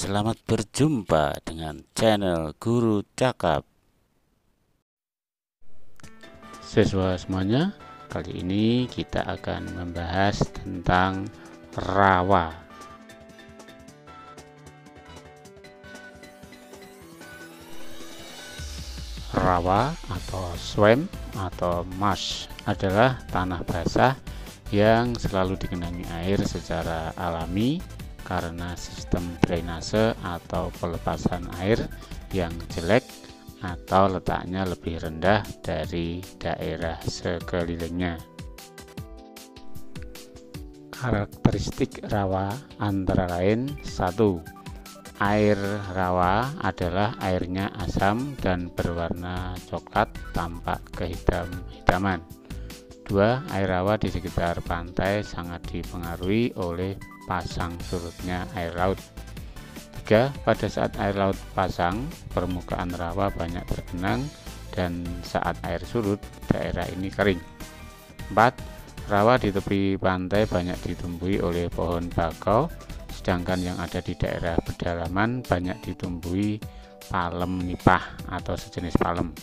selamat berjumpa dengan channel Guru Cakap. Siswa semuanya, kali ini kita akan membahas tentang rawa. Rawa atau swamp atau marsh adalah tanah basah yang selalu digenangi air secara alami karena sistem drainase atau pelepasan air yang jelek atau letaknya lebih rendah dari daerah sekelilingnya. Karakteristik rawa antara lain: 1. Air rawa adalah airnya asam dan berwarna coklat tampak kehitaman. 2. Air rawa di sekitar pantai sangat dipengaruhi oleh pasang surutnya air laut. 3. Pada saat air laut pasang, permukaan rawa banyak tergenang dan saat air surut, daerah ini kering. 4. Rawa di tepi pantai banyak ditumbuhi oleh pohon bakau, sedangkan yang ada di daerah pedalaman banyak ditumbuhi palem nipah atau sejenis palem.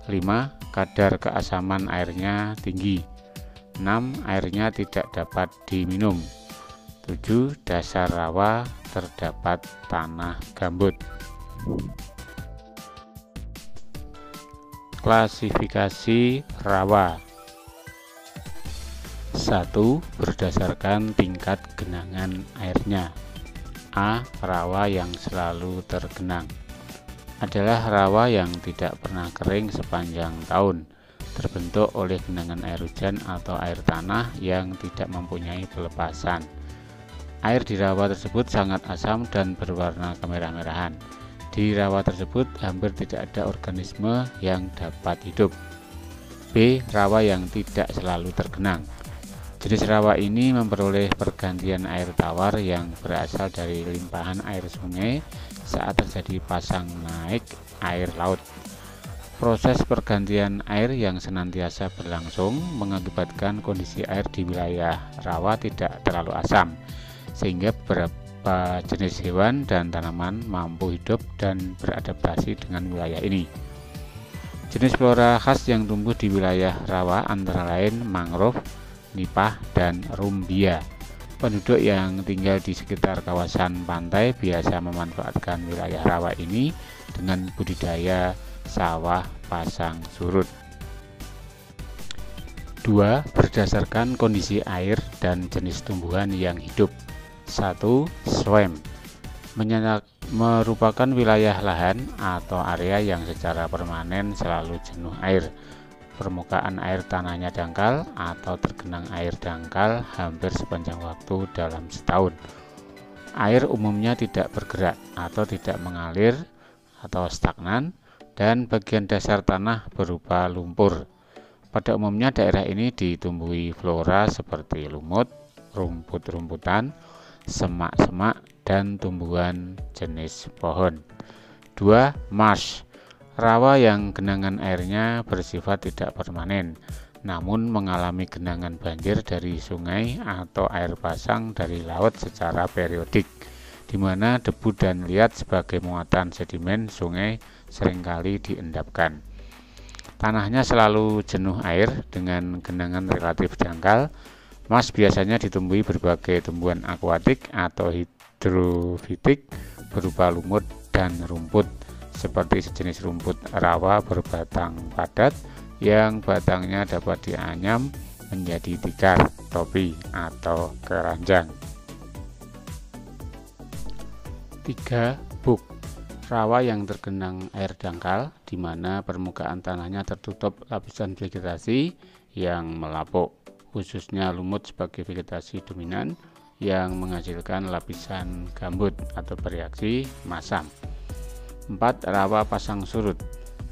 5. Kadar keasaman airnya tinggi. 6. Airnya tidak dapat diminum. 7. Dasar rawa terdapat tanah gambut. Klasifikasi rawa. 1. Berdasarkan tingkat genangan airnya. A. Rawa yang selalu tergenang adalah rawa yang tidak pernah kering sepanjang tahun, terbentuk oleh genangan air hujan atau air tanah yang tidak mempunyai pelepasan. Air di rawa tersebut sangat asam dan berwarna kemerah-merahan. Di rawa tersebut hampir tidak ada organisme yang dapat hidup. B. Rawa yang tidak selalu tergenang. Jenis rawa ini memperoleh pergantian air tawar yang berasal dari limpahan air sungai saat terjadi pasang naik air laut. Proses pergantian air yang senantiasa berlangsung mengakibatkan kondisi air di wilayah rawa tidak terlalu asam, sehingga beberapa jenis hewan dan tanaman mampu hidup dan beradaptasi dengan wilayah ini. Jenis flora khas yang tumbuh di wilayah rawa antara lain mangrove, nipah, dan rumbia. Penduduk yang tinggal di sekitar kawasan pantai biasa memanfaatkan wilayah rawa ini dengan budidaya sawah pasang surut. 2. Berdasarkan kondisi air dan jenis tumbuhan yang hidup. 1. Swamp merupakan wilayah lahan atau area yang secara permanen selalu jenuh air. Permukaan air tanahnya dangkal atau tergenang air dangkal hampir sepanjang waktu dalam setahun. Air umumnya tidak bergerak atau tidak mengalir atau stagnan, dan bagian dasar tanah berupa lumpur. Pada umumnya daerah ini ditumbuhi flora seperti lumut, rumput-rumputan, semak-semak, dan tumbuhan jenis pohon. 2. Marsh, rawa yang genangan airnya bersifat tidak permanen, namun mengalami genangan banjir dari sungai atau air pasang dari laut secara periodik, di mana debu dan liat sebagai muatan sedimen sungai seringkali diendapkan. Tanahnya selalu jenuh air dengan genangan relatif dangkal. Marsh biasanya ditumbuhi berbagai tumbuhan akuatik atau hidrofitik berupa lumut dan rumput, seperti sejenis rumput rawa berbatang padat yang batangnya dapat dianyam menjadi tikar, topi, atau keranjang. 3. Buk, rawa yang tergenang air dangkal di mana permukaan tanahnya tertutup lapisan vegetasi yang melapuk, khususnya lumut sebagai vegetasi dominan yang menghasilkan lapisan gambut atau bereaksi masam. 4. Rawa pasang surut.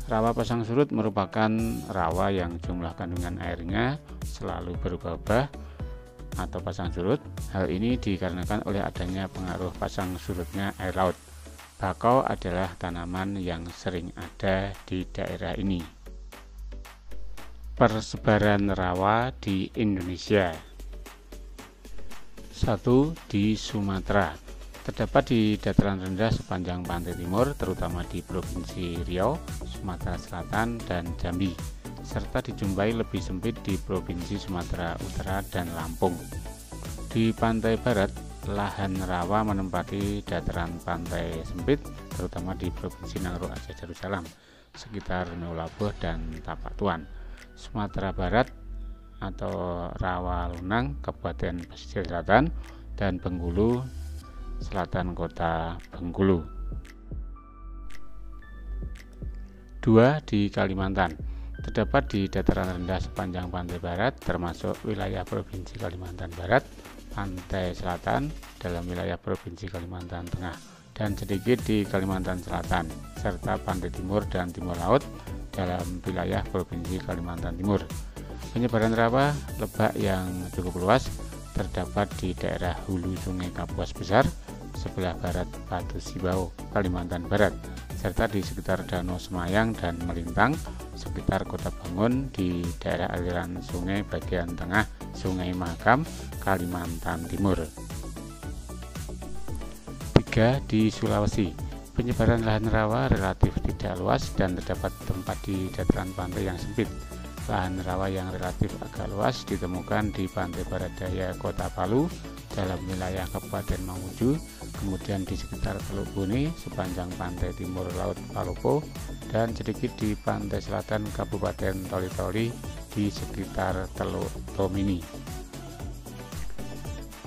Rawa pasang surut merupakan rawa yang jumlah kandungan airnya selalu berubah-ubah atau pasang surut. Hal ini dikarenakan oleh adanya pengaruh pasang surutnya air laut. Bakau adalah tanaman yang sering ada di daerah ini. Persebaran rawa di Indonesia. 1. Di Sumatera. Terdapat di dataran rendah sepanjang pantai timur, terutama di Provinsi Riau, Sumatera Selatan, dan Jambi, serta dijumpai lebih sempit di Provinsi Sumatera Utara dan Lampung. Di pantai barat, lahan rawa menempati dataran pantai sempit, terutama di Provinsi Nangro Aceh Darussalam, sekitar Nulabuh dan Tapak Tuan. Sumatera Barat atau Rawa Lunang, Kabupaten Pesisir Selatan, dan Bengkulu Selatan, Kota Bengkulu. 2. Di Kalimantan, terdapat di dataran rendah sepanjang pantai barat, termasuk wilayah Provinsi Kalimantan Barat, pantai selatan dalam wilayah Provinsi Kalimantan Tengah, dan sedikit di Kalimantan Selatan, serta pantai timur dan timur laut dalam wilayah Provinsi Kalimantan Timur. Penyebaran rawa lebak yang cukup luas terdapat di daerah hulu Sungai Kapuas Besar, sebelah barat Batu Sibau, Kalimantan Barat, serta di sekitar Danau Semayang dan Melintang, sekitar Kota Bangun, di daerah aliran sungai bagian tengah Sungai Mahakam, Kalimantan Timur. 3. Di Sulawesi, penyebaran lahan rawa relatif tidak luas dan terdapat tempat di dataran pantai yang sempit. Lahan rawa yang relatif agak luas ditemukan di pantai barat daya Kota Palu dalam wilayah Kabupaten Mamuju, kemudian di sekitar Teluk Bone sepanjang pantai timur Laut Palopo, dan sedikit di pantai selatan Kabupaten Toli-Toli di sekitar Teluk Tomini.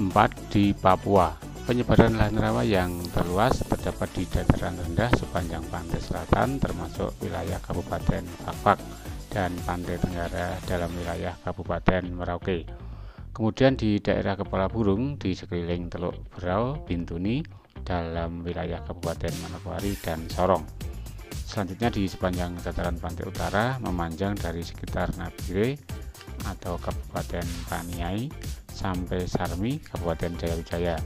4. Di Papua, penyebaran lahan rawa yang terluas terdapat di dataran rendah sepanjang pantai selatan, termasuk wilayah Kabupaten Fakfak dan pantai tenggara dalam wilayah Kabupaten Merauke. Kemudian di daerah Kepala Burung di sekeliling Teluk Berau, Bintuni dalam wilayah Kabupaten Manokwari dan Sorong. Selanjutnya di sepanjang dataran pantai utara memanjang dari sekitar Nabire atau Kabupaten Paniai sampai Sarmi, Kabupaten Jaya-Wijaya.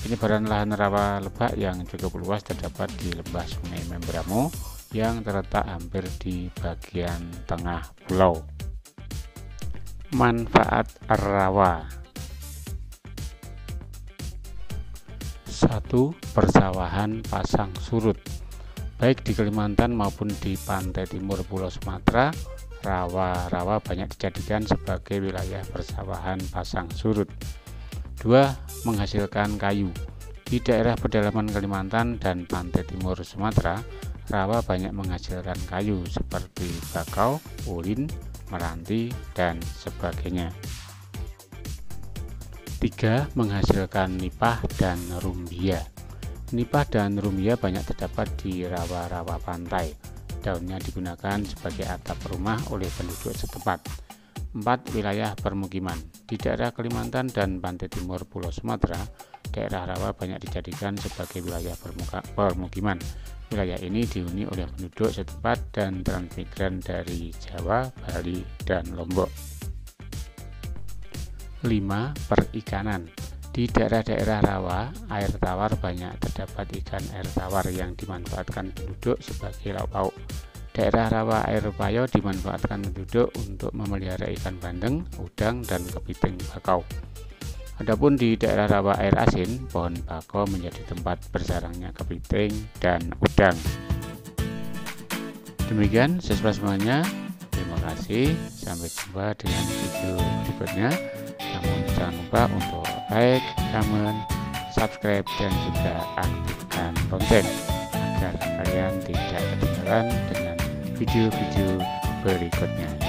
Penyebaran lahan rawa lebak yang cukup luas terdapat di lembah Sungai Membramo yang terletak hampir di bagian tengah pulau. Manfaat rawa. 1. Persawahan pasang surut. Baik di Kalimantan maupun di pantai timur Pulau Sumatera, rawa-rawa banyak dijadikan sebagai wilayah persawahan pasang surut. 2. Menghasilkan kayu. Di daerah pedalaman Kalimantan dan pantai timur Sumatera, rawa banyak menghasilkan kayu seperti bakau, ulin, meranti, dan sebagainya. 3. Menghasilkan nipah dan rumbia. Nipah dan rumbia banyak terdapat di rawa-rawa pantai. Daunnya digunakan sebagai atap rumah oleh penduduk setempat. 4. Wilayah permukiman. Di daerah Kalimantan dan pantai timur Pulau Sumatera, daerah rawa banyak dijadikan sebagai wilayah permukiman. Wilayah ini dihuni oleh penduduk setempat dan transmigran dari Jawa, Bali, dan Lombok. 5. Perikanan. Di daerah-daerah rawa, air tawar banyak terdapat ikan air tawar yang dimanfaatkan penduduk sebagai lauk pauk. Daerah rawa air payo dimanfaatkan penduduk untuk memelihara ikan bandeng, udang, dan kepiting bakau. Adapun di daerah rawa air asin, pohon bakau menjadi tempat bersarangnya kepiting dan udang. Demikian semuanya. Terima kasih. Sampai jumpa dengan video berikutnya. Namun jangan lupa untuk like, comment, subscribe, dan juga aktifkan lonceng agar kalian tidak ketinggalan dengan video-video berikutnya.